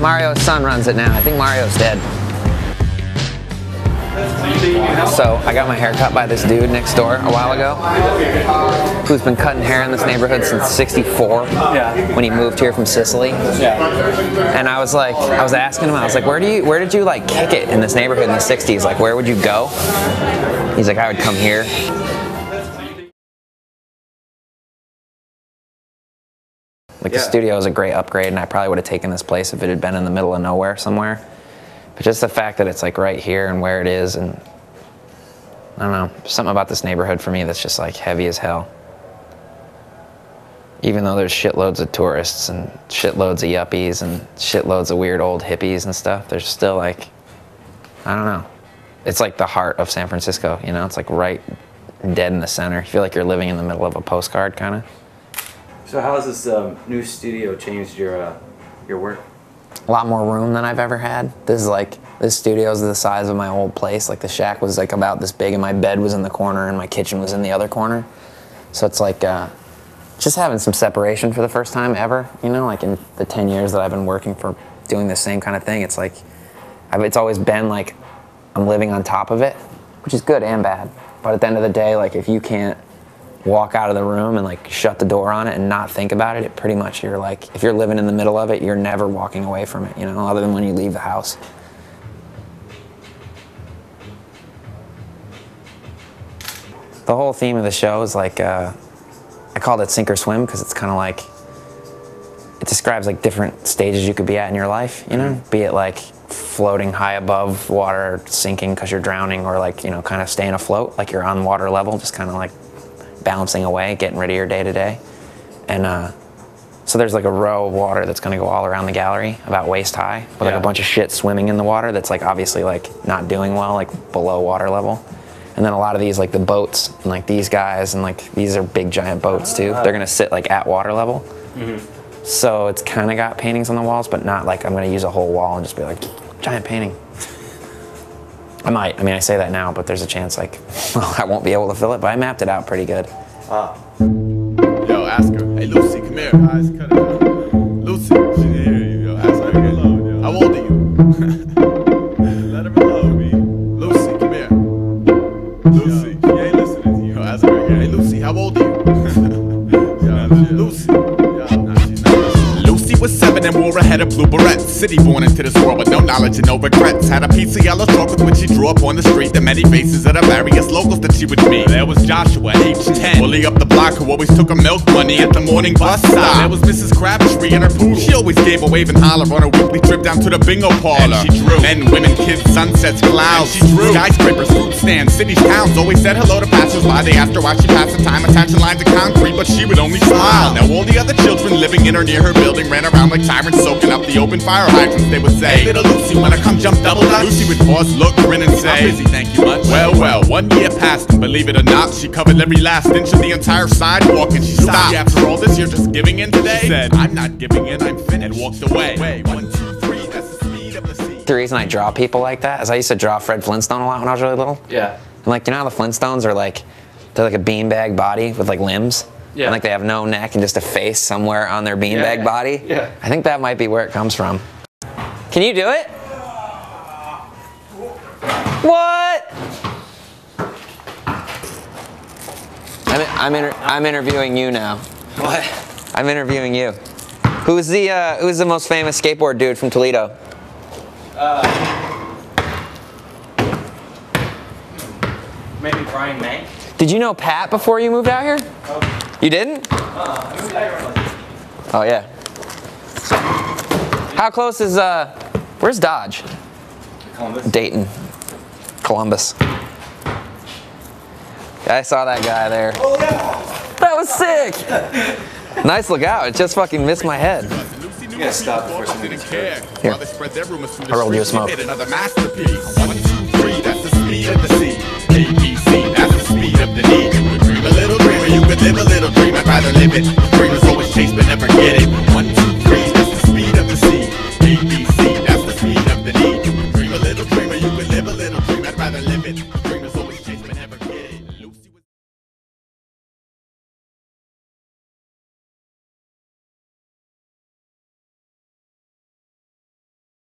Mario's son runs it now. I think Mario's dead. So I got my hair cut by this dude next door a while ago, who's been cutting hair in this neighborhood since '64, when he moved here from Sicily. And I was asking him, I was like, where did you like kick it in this neighborhood in the '60s? Like, where would you go? He's like, I would come here. Like, the studio is a great upgrade, and I probably would have taken this place if it had been in the middle of nowhere somewhere. But just the fact that it's like right here and where it is, and I don't know, something about this neighborhood for me that's just like heavy as hell. Even though there's shitloads of tourists and shitloads of yuppies and shitloads of weird old hippies and stuff, there's still like, I don't know. It's like the heart of San Francisco, you know? It's like right dead in the center. You feel like you're living in the middle of a postcard, kind of. So how has this new studio changed your work? A lot more room than I've ever had. This studio is the size of my old place. Like, the shack was like about this big, and my bed was in the corner, and my kitchen was in the other corner. So it's like just having some separation for the first time ever. You know, like in the 10 years that I've been working for doing the same kind of thing, it's like it's always been like I'm living on top of it, which is good and bad. But at the end of the day, like, if you can't walk out of the room and like shut the door on it and not think about it, pretty much, you're like, if you're living in the middle of it, you're never walking away from it, you know, other than when you leave the house. The whole theme of the show is like, I called it Sink or Swim because it's kind of like, it describes like different stages you could be at in your life, you know, be it like floating high above water, sinking because you're drowning, or like, you know, kind of staying afloat, like you're on water level, just kind of like bouncing away, getting rid of your day-to-day. And so there's like a row of water that's going to go all around the gallery about waist high, with like a bunch of shit swimming in the water that's like obviously like not doing well, like below water level. And then a lot of these, like the boats, and like these guys, and like these are big giant boats too. They're going to sit like at water level. So it's kind of got paintings on the walls, but not like I'm going to use a whole wall and just be like, giant painting. I might. I mean, I say that now, but there's a chance, like, well, I won't be able to fill it, but I mapped it out pretty good. Yo, ask her. Hey, Lucy, come here. Eyes cut it out. Lucy, she didn't hear you. Yo, ask her again. How old are you? Let her alone, me. Lucy, come here. Lucy, she ain't listening to you. Yo, ask her again. Hey, Lucy, how old are you? Lucy. Lucy was 7 and wore a head of blue barrettes. City born into this world with no knowledge and no regrets. Had a piece of yellow chalk with which she drew up on the street the many faces of the various locals that she would meet. There was Joshua, age 10, bully up the block, who always took her milk money at the morning bus stop. There was Mrs. Crabtree and her poodle. She always gave a wave and holler on her weekly trip down to the bingo parlor. And she drew men, women, kids, sunsets, clouds. And she drew skyscrapers, fruit stands, cities, towns. Always said hello to passers-by. They asked her why she passed the time attaching lines of concrete, but she would only smile. Now all the other children living in or near her building ran around like tyrants, soaking up the open fire hydrants. They would say, hey, little Lucy, wanna come jump double dutch? Lucy would pause, look, grin, and say, I'm busy, thank you much. Well, 1 year passed, and believe it or not, she covered every last inch of the entire sidewalk, and she stopped. After all this, you're just giving in today? She said, I'm not giving in, I'm finished, and walked away. 1, 2, 3, that's the speed of the sea. The reason I draw people like that is I used to draw Fred Flintstone a lot when I was really little. Yeah. And like, you know how the Flintstones are like, they're like a beanbag body with like limbs? Yeah. And like they have no neck and just a face somewhere on their beanbag body. Yeah. I think that might be where it comes from. Can you do it? What? I'm interviewing you now. What? I'm interviewing you. Who's the most famous skateboard dude from Toledo? Maybe Brian May. Did you know Pat before you moved out here? Oh. You didn't? I moved out here. Oh yeah. How close is where's Dodge? Columbus. Dayton. Columbus. I saw that guy there. Oh yeah. That was sick. Nice lookout. It just fucking missed my head. You gotta stop before something gets Here. I rolled you a smoke. Another masterpiece. 1, 2, 3, that's the speed of the sea. ABC, that's the speed of the need. You could dream a little dreamer, you could live a little dream. I'd rather live it. Dreamers always chase but never get it.